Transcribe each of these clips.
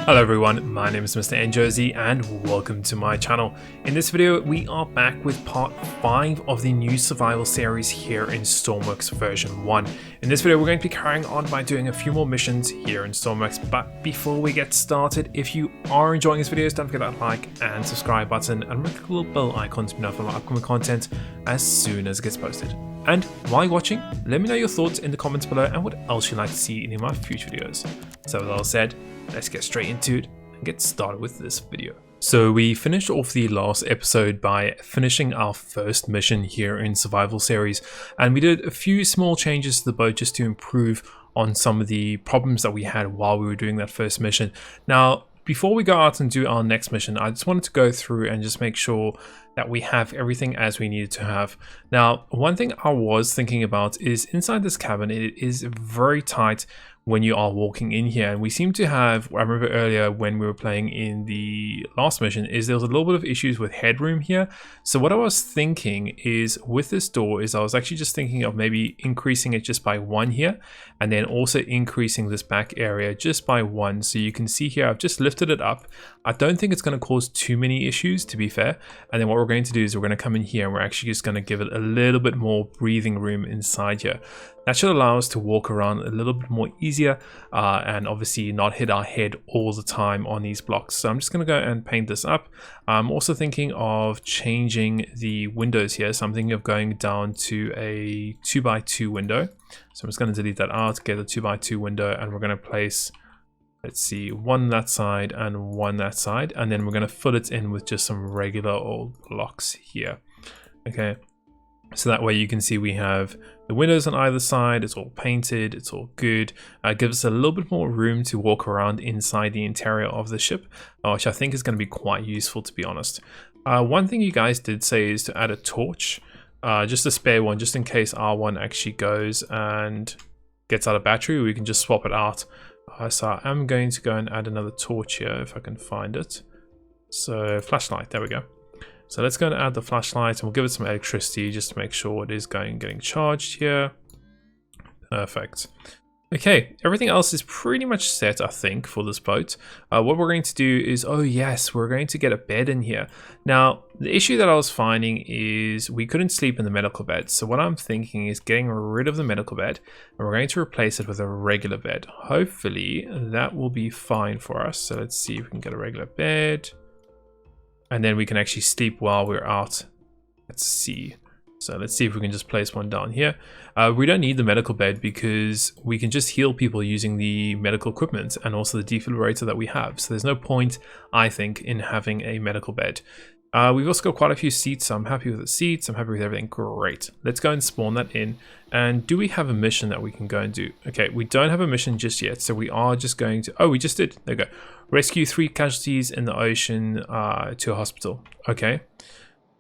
Hello everyone, my name is MrNJersey and welcome to my channel. In this video we are back with part 5 of the new survival series here in Stormworks version 1. In this video we're going to be carrying on by doing a few more missions here in Stormworks, but before we get started, if you are enjoying these videos, don't forget that like and subscribe button and click the little bell icon to be notified of upcoming content as soon as it gets posted. And while you're watching, let me know your thoughts in the comments below and what else you'd like to see in my future videos. So with all said, let's get straight into it and get started with this video. So we finished off the last episode by finishing our first mission here in Survival Series, and we did a few small changes to the boat just to improve on some of the problems that we had while we were doing that first mission. Now, before we go out and do our next mission, I just wanted to go through and just make sure that we have everything as we needed to have. Now, one thing I was thinking about is inside this cabin, it is very tight when you are walking in here, and we seem to have, I remember earlier when we were playing in the last mission, is there was a little bit of issues with headroom here. So what I was thinking is with this door is I was actually just thinking of maybe increasing it just by 1 here, and then also increasing this back area just by 1. So you can see here I've just lifted it up. I don't think it's going to cause too many issues, to be fair. And then what we're going to do is we're going to come in here and we're actually just going to give it a little bit more breathing room inside here. That should allow us to walk around a little bit more easier and obviously not hit our head all the time on these blocks. So I'm just going to go and paint this up. I'm also thinking of changing the windows here. So I'm thinking of going down to a 2x2 window. So I'm just going to delete that out, get a 2x2 window, and we're going to place, let's see, 1 that side and 1 that side. And then we're going to fill it in with just some regular old blocks here. Okay. So that way you can see we have the windows on either side, it's all painted, it's all good. Gives us a little bit more room to walk around inside the interior of the ship, which I think is going to be quite useful, to be honest. One thing you guys did say is to add a torch, just a spare one, just in case R1 actually goes and gets out of battery, we can just swap it out. So I'm going to go and add another torch here if I can find it. So flashlight, there we go. So let's go and add the flashlight and we'll give it some electricity just to make sure it is getting charged here. Perfect. Okay, everything else is pretty much set, I think, for this boat. What we're going to do is, oh yes, we're going to get a bed in here. Now, the issue that I was finding is we couldn't sleep in the medical bed. So what I'm thinking is getting rid of the medical bed and we're going to replace it with a regular bed. Hopefully that will be fine for us. So let's see if we can get a regular bed. And then we can actually sleep while we're out at sea. So let's see if we can just place one down here. We don't need the medical bed because we can just heal people using the medical equipment and also the defibrillator that we have. So there's no point, I think, in having a medical bed. We've also got quite a few seats, so I'm happy with the seats. I'm happy with everything. Great. Let's go and spawn that in. And do we have a mission that we can go and do? Okay, we don't have a mission just yet, so we are just going to... Oh, we just did. There we go. Rescue 3 casualties in the ocean to a hospital. Okay.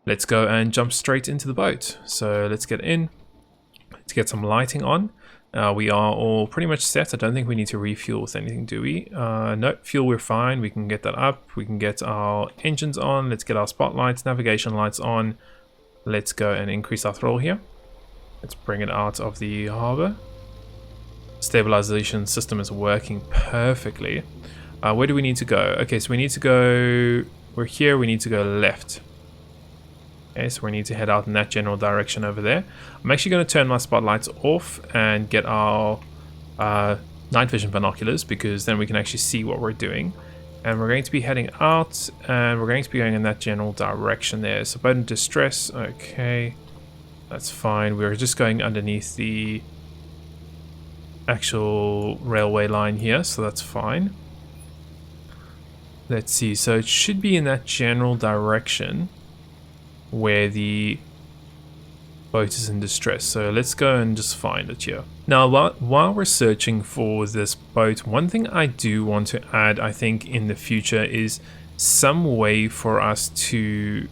Let's go and jump straight into the boat. So let's get in. Let's get some lighting on. We are all pretty much set. I don't think we need to refuel with anything, do we? No, fuel, we're fine. We can get that up. We can get our engines on. Let's get our spotlights, navigation lights on. Let's go and increase our throttle here. Let's bring it out of the harbor. Stabilization system is working perfectly. Where do we need to go? Okay, so we need to go... We're here. We need to go left. Okay, so we need to head out in that general direction over there. I'm actually going to turn my spotlights off and get our night vision binoculars because then we can actually see what we're doing. And we're going to be heading out and we're going to be going in that general direction there. So boat in distress, okay, that's fine. We're just going underneath the actual railway line here, so that's fine. Let's see, so it should be in that general direction where the boat is in distress. So let's go and just find it here. Now, while we're searching for this boat, one thing I do want to add, I think, in the future is some way for us to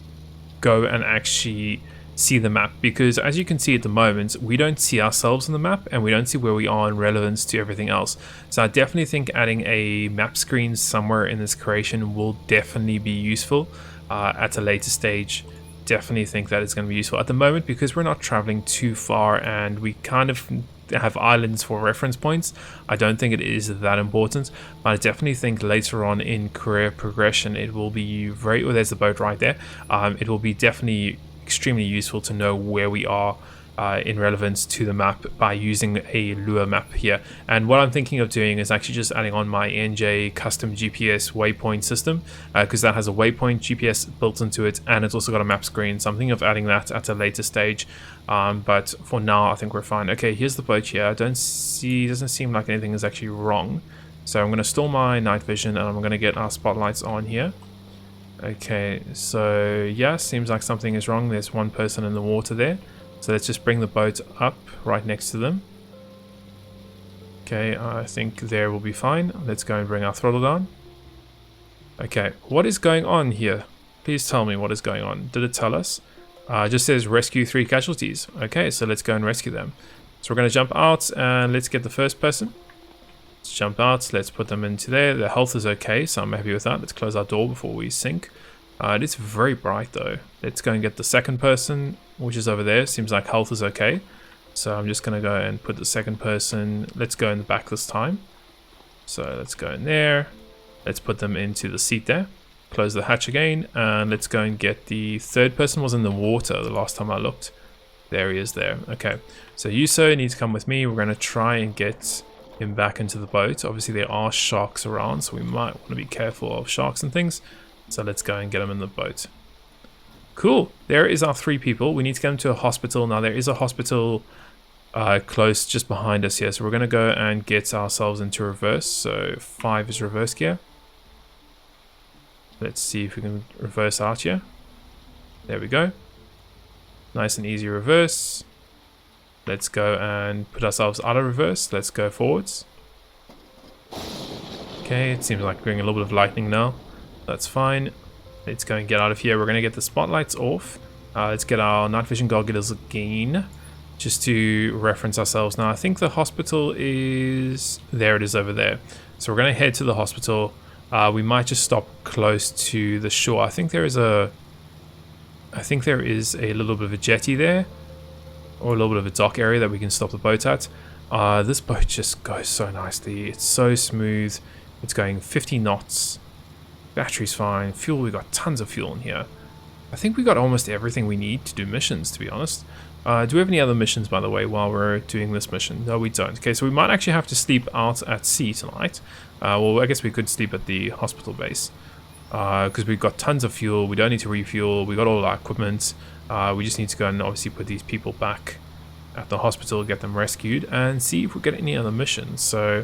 go and actually see the map, because as you can see at the moment, we don't see ourselves on the map and we don't see where we are in relevance to everything else. So I definitely think adding a map screen somewhere in this creation will definitely be useful at a later stage. definitely think that it's going to be useful. At the moment, because we're not traveling too far and we kind of have islands for reference points, I don't think it is that important, but I definitely think later on in career progression it will be very... Oh, there's the boat right there. It will be definitely extremely useful to know where we are in relevance to the map by using a lure map here. And what I'm thinking of doing is actually just adding on my NJ custom GPS waypoint system, because that has a waypoint GPS built into it, and it's also got a map screen. So I'm thinking of adding that at a later stage, but for now I think we're fine. Okay, here's the boat here. Doesn't seem like anything is actually wrong, so I'm going to store my night vision and I'm going to get our spotlights on here. Okay, so yeah, seems like something is wrong. There's one person in the water there. So let's just bring the boat up right next to them. Okay, I think there will be fine. Let's go and bring our throttle down. Okay, what is going on here? Please tell me what is going on. Did it tell us? It just says rescue 3 casualties. Okay, so let's go and rescue them. So we're going to jump out and let's get the first person. Let's jump out. Let's put them into there. Their health is okay, so I'm happy with that. Let's close our door before we sink. It is very bright though. Let's go and get the second person, which is over there. Seems like health is okay. So I'm just going to go and put the second person. Let's go in the back this time. So let's go in there. Let's put them into the seat there. Close the hatch again. And let's go and get the third person. Was in the water the last time I looked. There he is there. Okay. So you, sir, need to come with me. We're going to try and get him back into the boat. Obviously there are sharks around, so we might want to be careful of sharks and things. So let's go and get them in the boat. Cool. There is our 3 people. We need to get them to a hospital. Now there is a hospital close just behind us here. So we're going to go and get ourselves into reverse. So 5 is reverse gear. Let's see if we can reverse out here. There we go. Nice and easy reverse. Let's go and put ourselves out of reverse. Let's go forwards. Okay, it seems like we're getting a little bit of lightning now. That's fine. Let's go and get out of here. We're going to get the spotlights off. Let's get our night vision goggles again, just to reference ourselves. Now I think the hospital is... There it is over there. So we're going to head to the hospital. We might just stop close to the shore. I think there is a little bit of a jetty there, or a little bit of a dock area that we can stop the boat at. This boat just goes so nicely. It's so smooth. It's going 50 knots. Battery's fine. Fuel, we got tons of fuel in here. I think we got almost everything we need to do missions, to be honest. Do we have any other missions, by the way, while we're doing this mission? No, we don't. Okay, so we might actually have to sleep out at sea tonight. Well, I guess we could sleep at the hospital base. Because we've got tons of fuel. We don't need to refuel. We got all our equipment. We just need to go and obviously put these people back at the hospital, get them rescued, and see if we get any other missions. So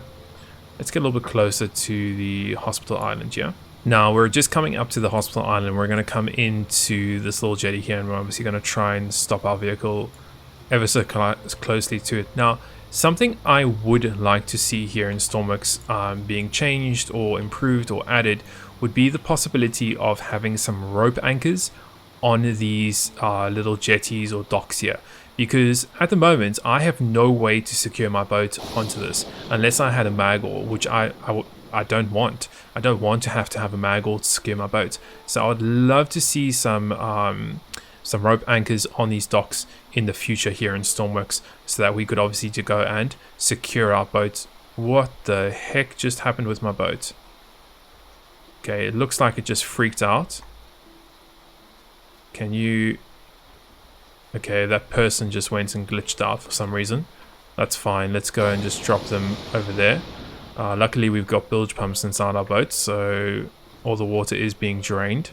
let's get a little bit closer to the hospital island, yeah? Now we're just coming up to the hospital island. We're going to come into this little jetty here, and we're obviously going to try and stop our vehicle ever so closely to it. Now, something I would like to see here in Stormworks being changed or improved or added would be the possibility of having some rope anchors on these little jetties or docks here. Because at the moment, I have no way to secure my boat onto this unless I had a mag oar, which I don't want. I don't want to have a mag oar to secure my boat. So I would love to see some rope anchors on these docks in the future here in Stormworks, so that we could obviously to go and secure our boat. What the heck just happened with my boat? Okay, it looks like it just freaked out. Can you... Okay, that person just went and glitched out for some reason. That's fine. Let's go and just drop them over there. Luckily, we've got bilge pumps inside our boat, so all the water is being drained.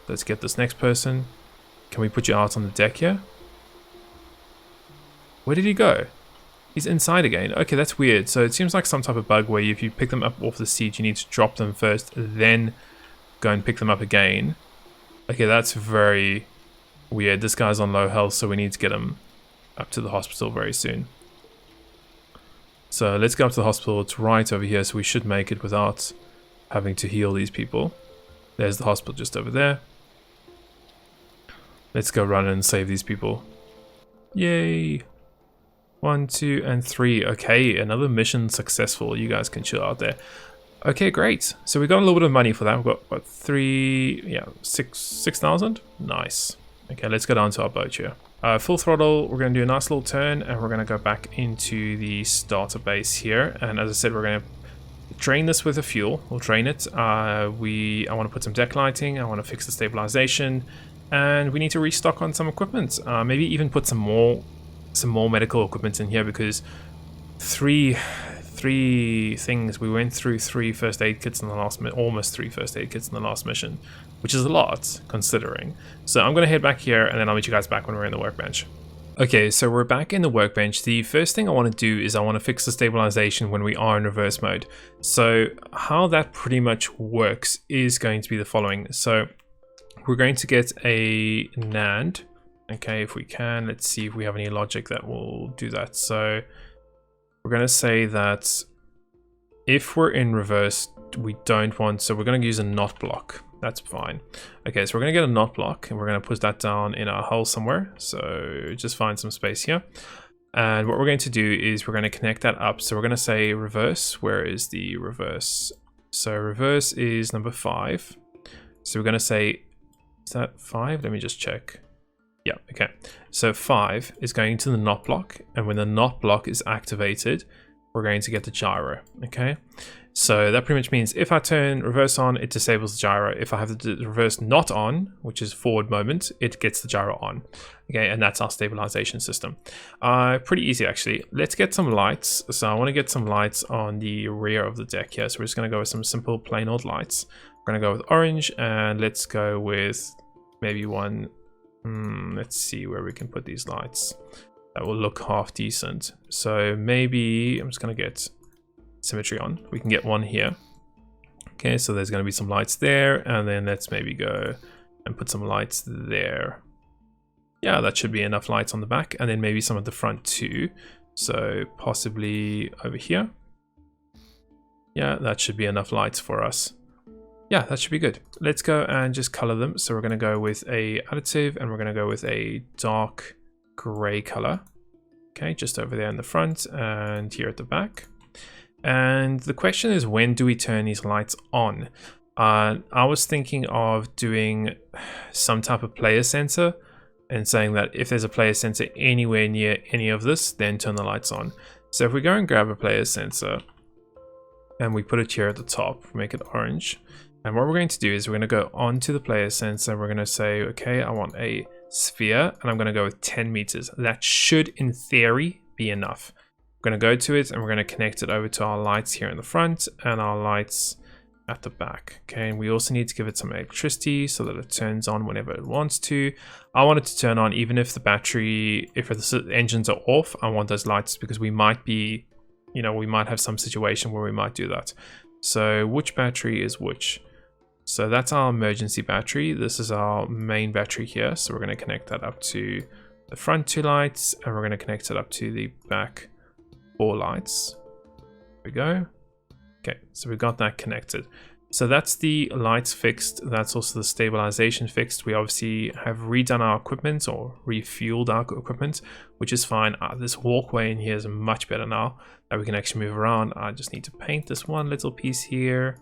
Let's get this next person. Can we put you out on the deck here? Where did he go? He's inside again. Okay, that's weird. So it seems like some type of bug where if you pick them up off the seat, you need to drop them first, then go and pick them up again. Okay, that's very weird. This guy's on low health, so we need to get him up to the hospital very soon. So let's go up to the hospital. It's right over here, so we should make it without having to heal these people. There's the hospital just over there. Let's go run and save these people. Yay! 1, 2, and 3. Okay, another mission successful. You guys can chill out there. Okay, great. So we got a little bit of money for that. We've got, what, 6,000? Nice. Okay, let's go down to our boat here. Full throttle, we're going to do a nice little turn, and we're going to go back into the starter base here. And as I said, we're going to drain this with the fuel. We'll drain it. I want to put some deck lighting. I want to fix the stabilization, and we need to restock on some equipment. Maybe even put some more medical equipment in here, because three things. We went through 3 first aid kits in the last almost 3 first aid kits in the last mission, which is a lot considering. So I'm going to head back here, and then I'll meet you guys back when we're in the workbench. Okay, so we're back in the workbench. The first thing I want to do is I want to fix the stabilization when we are in reverse mode. So how that pretty much works is going to be the following. So we're going to get a NAND. Okay, if we can, let's see if we have any logic that will do that. So we're going to say that if we're in reverse, we don't want, so we're going to use a not block. That's fine. Okay, so we're going to get a not block, and we're going to put that down in our hull somewhere. So just find some space here. And what we're going to do is we're going to connect that up. So we're going to say reverse. Where is the reverse? So reverse is number 5. So we're going to say, is that 5? Let me just check. Yeah, okay. So 5 is going to the not block, and when the not block is activated, we're going to get the gyro, okay? So that pretty much means if I turn reverse on, it disables the gyro. If I have the reverse not on, which is forward moment, it gets the gyro on, okay? And that's our stabilization system. Pretty easy, actually. Let's get some lights. So I want to get some lights on the rear of the deck here. So we're just going to go with some simple plain old lights. We're going to go with orange, and let's go with maybe one. Let's see where we can put these lights that will look half decent. So maybe I'm just going to get symmetry on. We can get one here. Okay, so there's going to be some lights there, and then let's maybe go and put some lights there. Yeah, that should be enough lights on the back, and then maybe some at the front too. So possibly over here. Yeah, that should be enough lights for us. Yeah, that should be good. Let's go and just color them. So we're going to go with a additive, and we're going to go with a dark gray color. Okay, just over there in the front and here at the back. And the question is, when do we turn these lights on? I was thinking of doing some type of player sensor and saying that if there's a player sensor anywhere near any of this, then turn the lights on. So if we go and grab a player sensor and we put it here at the top, make it orange. And what we're going to do is we're going to go onto the player sensor. We're going to say, okay, I want a sphere, and I'm going to go with 10 meters. That should, in theory, be enough. We're going to go to it, and we're going to connect it over to our lights here in the front and our lights at the back. Okay, and we also need to give it some electricity so that it turns on whenever it wants to. I want it to turn on even if the battery, if the engines are off. I want those lights because we might be, we might have some situation where we might do that. So which battery is which? So that's our emergency battery. This is our main battery here. So we're going to connect that up to the front 2 lights, and we're going to connect it up to the back 4 lights. There we go. Okay, so we got that connected. So that's the lights fixed. That's also the stabilization fixed. We obviously have redone our equipment or refueled our equipment, which is fine. This walkway in here is much better now that we can actually move around. I just need to paint this one little piece here.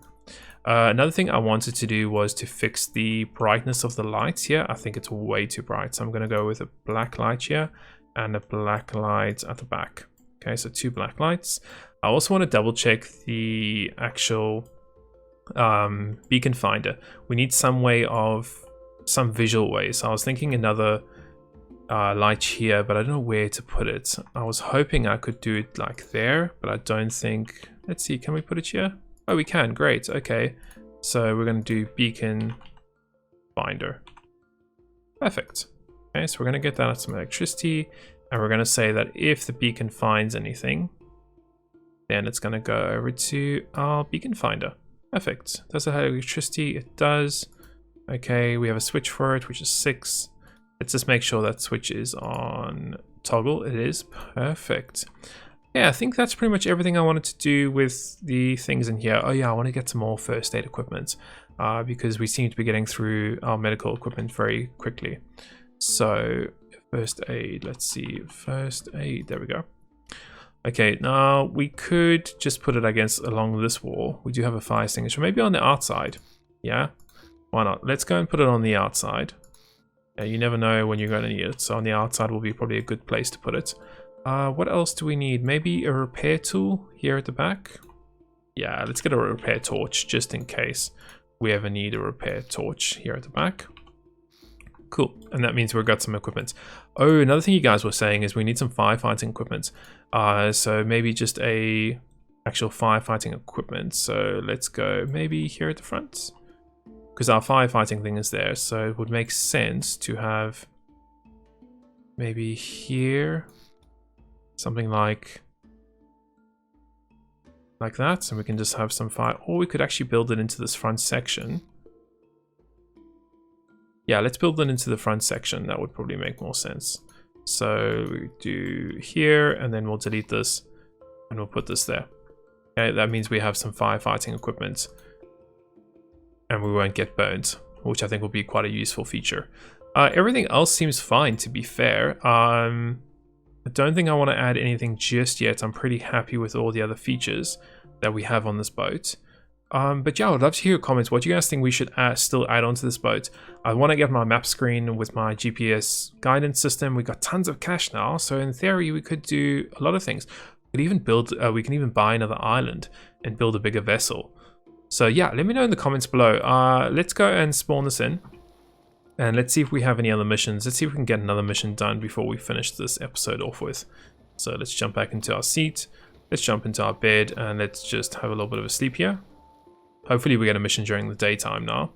Another thing I wanted to do was to fix the brightness of the lights here. I think it's way too bright, so I'm going to go with a black light here and a black light at the back. Okay, so 2 black lights. I also want to double check the actual beacon finder. We need some visual way. So I was thinking another light here, but I don't know where to put it. I was hoping I could do it like there, but I don't think. Let's see, can we put it here? Oh, we can. Great. Okay, so we're going to do beacon finder. Perfect. Okay, so we're going to get that at some electricity, and we're going to say that if the beacon finds anything, then it's going to go over to our beacon finder. Perfect. Does it have electricity? It does. Okay, we have a switch for it, which is 6. Let's just make sure that switch is on toggle. It is. Perfect. Yeah, I think that's pretty much everything I wanted to do with the things in here. Oh yeah, I want to get some more first aid equipment because we seem to be getting through our medical equipment very quickly. So first aid, let's see, first aid, there we go. Okay, now we could just put it along this wall. We do have a fire extinguisher, maybe on the outside. Yeah, why not? Let's go and put it on the outside. Yeah, you never know when you're going to need it. So on the outside will be probably a good place to put it. What else do we need? Maybe a repair tool here at the back. Yeah, let's get a repair torch just in case we ever need a repair torch here at the back. Cool, and that means we've got some equipment. Oh, another thing you guys were saying is we need some firefighting equipment. So maybe just a actual firefighting equipment. So let's go maybe here at the front, because our firefighting thing is there. So it would make sense to have maybe here something like that, and we can just have some fire, or we could actually build it into this front section. Yeah, let's build it into the front section. That would probably make more sense. So we do here, and then we'll delete this, and we'll put this there. Okay, that means we have some firefighting equipment, and we won't get burned, which I think will be quite a useful feature. Everything else seems fine, to be fair. I don't think I want to add anything just yet. I'm pretty happy with all the other features that we have on this boat. But yeah, I would love to hear your comments. What do you guys think we should still add onto this boat? I want to get my map screen with my GPS guidance system. We got tons of cash now, so in theory we could do a lot of things. We could even build. We can even buy another island and build a bigger vessel. So yeah, let me know in the comments below. Let's go and spawn this in, and let's see if we have any other missions. Let's see if we can get another mission done before we finish this episode off with. So let's jump back into our seat. Let's jump into our bed, and let's just have a little bit of a sleep here. Hopefully we get a mission during the daytime now.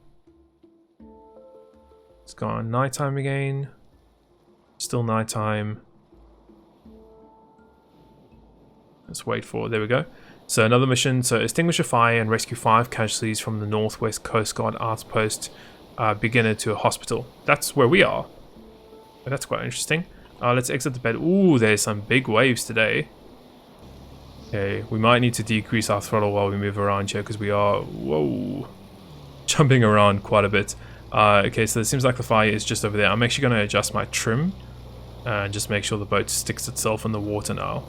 Let's go on nighttime again. Still nighttime. Let's wait for, there we go. So another mission, so extinguish a fire and rescue 5 casualties from the Northwest Coast Guard outpost, beginner to a hospital. That's where we are. That's quite interesting. Let's exit the bed. Ooh, there's some big waves today. Okay, we might need to decrease our throttle while we move around here because we are, whoa, jumping around quite a bit. Okay, so it seems like the fire is just over there. I'm actually going to adjust my trim and just make sure the boat sticks itself in the water now.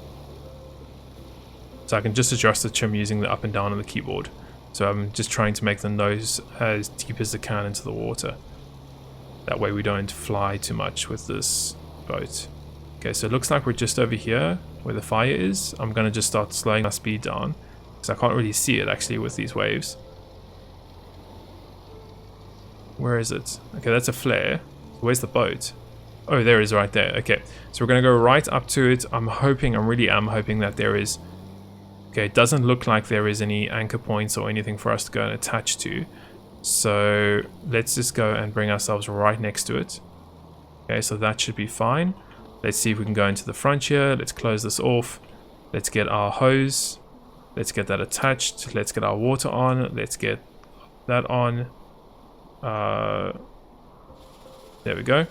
So I can just adjust the trim using the up and down on the keyboard. So I'm just trying to make the nose as deep as it can into the water. That way we don't fly too much with this boat. Okay, so it looks like we're just over here where the fire is. I'm going to just start slowing our speed down because I can't really see it actually with these waves. Where is it? Okay, that's a flare. Where's the boat? Oh, there it is right there. Okay, so we're going to go right up to it. I'm hoping, I really am hoping that there is... Okay, it doesn't look like there is any anchor points or anything for us to go and attach to. So let's just go and bring ourselves right next to it. Okay, so that should be fine. Let's see if we can go into the front here. Let's close this off. Let's get our hose. Let's get that attached. Let's get our water on. Let's get that on. There we go.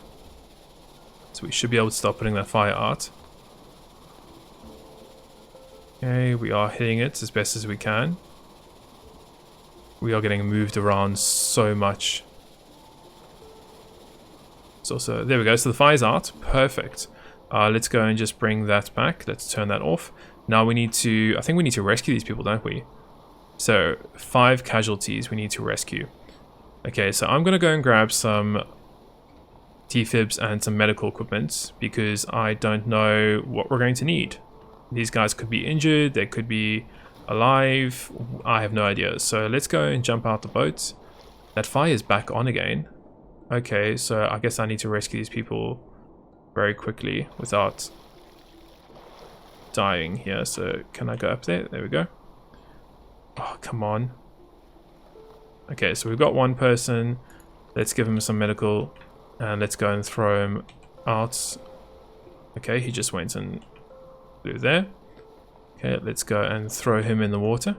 So we should be able to start putting that fire out. Okay, we are hitting it as best as we can. We are getting moved around so much. It's also, there we go, so the fire's out. Perfect. Let's go and just bring that back. Let's turn that off. Now we need to, I think we need to rescue these people, don't we? So 5 casualties we need to rescue. Okay, so I'm going to go and grab some T-fibs and some medical equipment because I don't know what we're going to need. These guys could be injured, they could be alive, I have no idea. So let's go and jump out the boat. That fire is back on again. Okay, so I guess I need to rescue these people very quickly without dying here. So can I go up there? There we go. Oh, come on. Okay, so we've got one person. Let's give him some medical and let's go and throw him out. Okay, he just went and flew there. Okay, let's go and throw him in the water.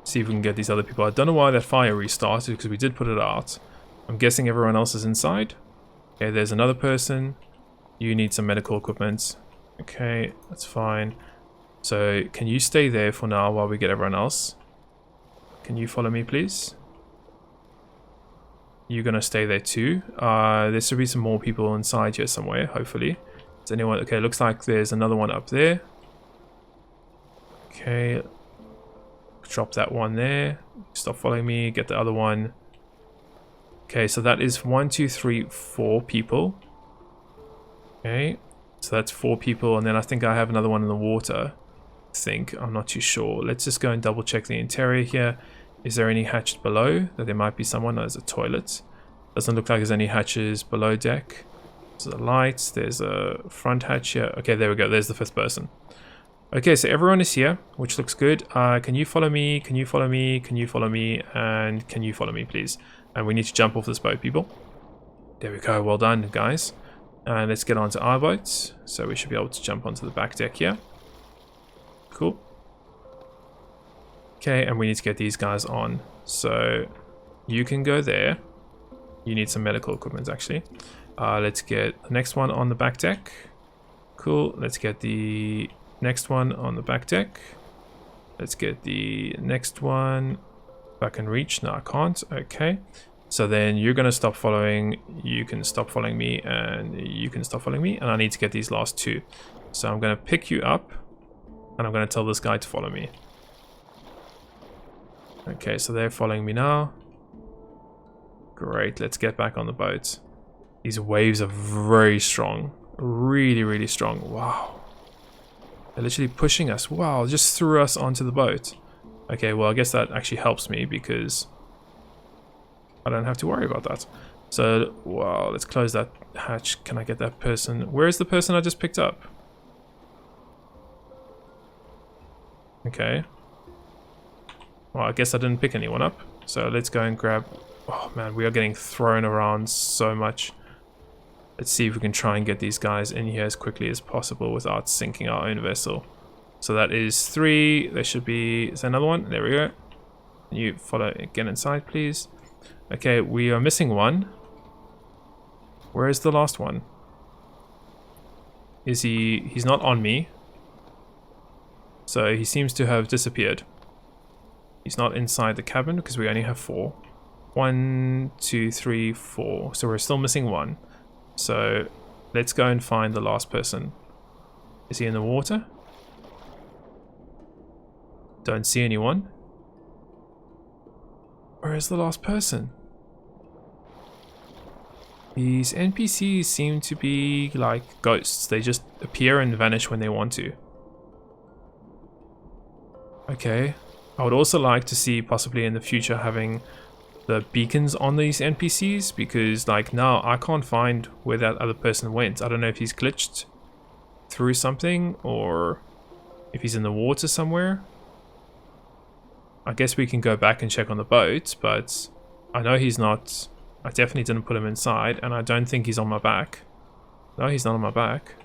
See if we can get these other people. I don't know why that fire restarted because we did put it out. I'm guessing everyone else is inside. Okay, there's another person. You need some medical equipment. Okay, that's fine. So can you stay there for now while we get everyone else? Can you follow me, please? You're gonna stay there too. There should be some more people inside here somewhere, hopefully. Is anyone? Okay, looks like there's another one up there. Okay, drop that one there. Stop following me. Get the other one. Okay, so that is 1, 2, 3, 4 people. Okay, so that's 4 people, and then I think I have another one in the water. I'm not too sure. Let's just go and double check the interior here. Is there any hatched below? That there might be someone. There's a toilet. Doesn't look like there's any hatches below deck. There's a light. There's a front hatch here. Okay, there we go. There's the 5th person. Okay, so everyone is here, which looks good. Can you follow me? Can you follow me? Can you follow me? And can you follow me, please? And we need to jump off this boat, people. There we go. Well done, guys. And let's get onto our boat. So we should be able to jump onto the back deck here. Cool. Okay, and we need to get these guys on. So you can go there. You need some medical equipment, actually. Let's get the next one on the back deck. Cool. Let's get the next one on the back deck. Let's get the next one. If I can reach. No, I can't. Okay. So then you're going to stop following. You can stop following me, and you can stop following me. And I need to get these last 2. So I'm going to pick you up. And I'm going to tell this guy to follow me. Okay, so they're following me now. Great, let's get back on the boat. These waves are very strong. Really, really strong. Wow. They're literally pushing us. Wow, just threw us onto the boat. Okay, well, I guess that actually helps me because I don't have to worry about that. So, wow, let's close that hatch. Can I get that person? Where is the person I just picked up? Okay. Well, I guess I didn't pick anyone up. So let's go and grab... Oh man, we are getting thrown around so much. Let's see if we can try and get these guys in here as quickly as possible without sinking our own vessel. So that is 3. There should be... Is there another one? There we go. Can you follow again inside, please? Okay, we are missing one. Where is the last one? Is he... He's not on me. So he seems to have disappeared. He's not inside the cabin because we only have 4. 1, 2, 3, 4. So we're still missing 1. So let's go and find the last person. Is he in the water? Don't see anyone. Where is the last person? These NPCs seem to be like ghosts. They just appear and vanish when they want to. Okay, I would also like to see possibly in the future having the beacons on these NPCs because like now I can't find where that other person went. I don't know if he's glitched through something or if he's in the water somewhere. I guess we can go back and check on the boat, but I know he's not. I definitely didn't put him inside and I don't think he's on my back. No, he's not on my back.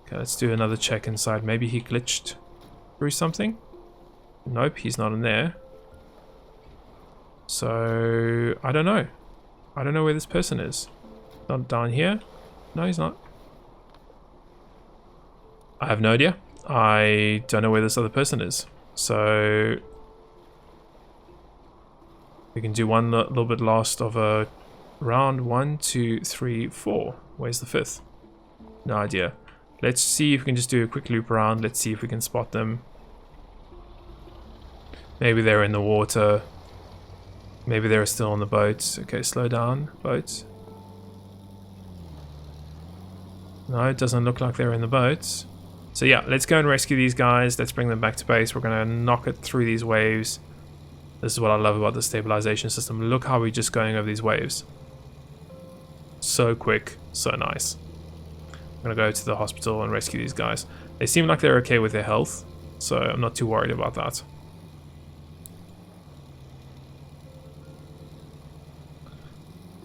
Okay, let's do another check inside. Maybe he glitched through something. Nope, he's not in there. So, I don't know. I don't know where this person is. Not down here? No, he's not. I have no idea. I don't know where this other person is. So, we can do one little bit last of a round. 1, 2, 3, 4. Where's the 5th? No idea. Let's see if we can just do a quick loop around. Let's see if we can spot them. Maybe they're in the water. Maybe they're still on the boat. Okay, slow down, boat. No, it doesn't look like they're in the boat. So yeah, let's go and rescue these guys. Let's bring them back to base. We're going to knock it through these waves. This is what I love about the stabilization system. Look how we're just going over these waves. So quick, so nice. I'm going to go to the hospital and rescue these guys. They seem like they're okay with their health, so I'm not too worried about that.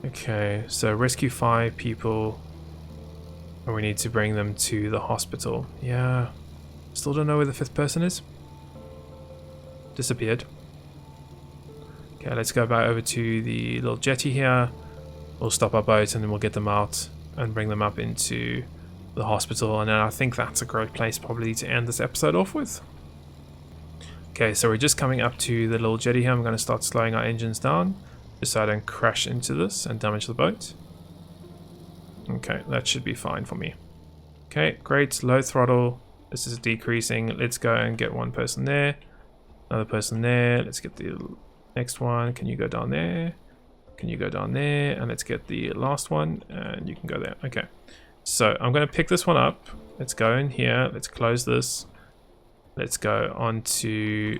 Okay, so rescue 5 people. And we need to bring them to the hospital. Yeah. Still don't know where the 5th person is. Disappeared. Okay, let's go back over to the little jetty here. We'll stop our boat and then we'll get them out and bring them up into the hospital. And then I think that's a great place probably to end this episode off with. Okay, so we're just coming up to the little jetty here. I'm going to start slowing our engines down just so I don't crash into this and damage the boat. Okay, that should be fine for me. Okay, great. Low throttle. This is decreasing. Let's go and get one person there. Another person there. Let's get the next one. Can you go down there? Can you go down there? And let's get the last one, and you can go there. Okay. So I'm going to pick this one up. Let's go in here. Let's close this. Let's go on to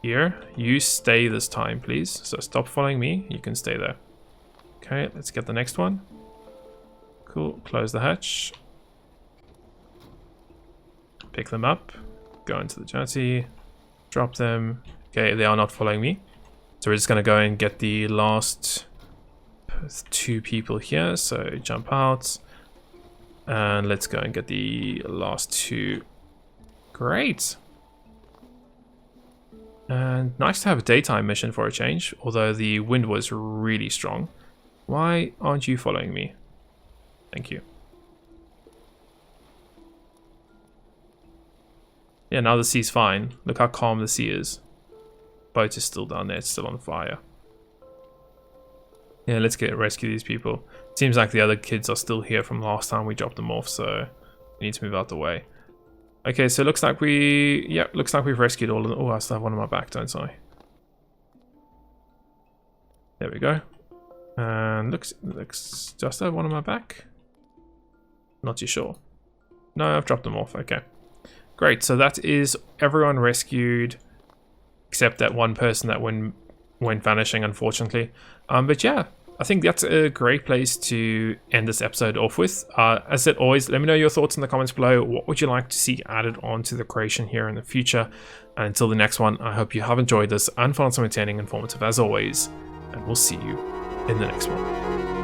here. You stay this time, please. So stop following me. You can stay there. Okay, let's get the next one. Cool. Close the hatch. Pick them up. Go into the Jersey. Drop them. Okay, they are not following me. So we're just going to go and get the last 2 people here. So jump out. And let's go and get the last 2. Great. And nice to have a daytime mission for a change, although the wind was really strong. Why aren't you following me? Thank you. Yeah, now the sea's fine. Look how calm the sea is. Boat is still down there, it's still on fire. Yeah, let's rescue these people. Seems like the other kids are still here from last time we dropped them off, so we need to move out the way. Okay, so looks like looks like we've rescued all of them. Oh, I still have one on my back, don't I? There we go. And looks just have one on my back. Not too sure. No, I've dropped them off. Okay, great. So that is everyone rescued, except that one person that went vanishing, unfortunately. But yeah, I think that's a great place to end this episode off with. As said, always, let me know your thoughts in the comments below. What would you like to see added onto the creation here in the future? And until the next one, I hope you have enjoyed this and found some entertaining and informative as always. And we'll see you in the next one.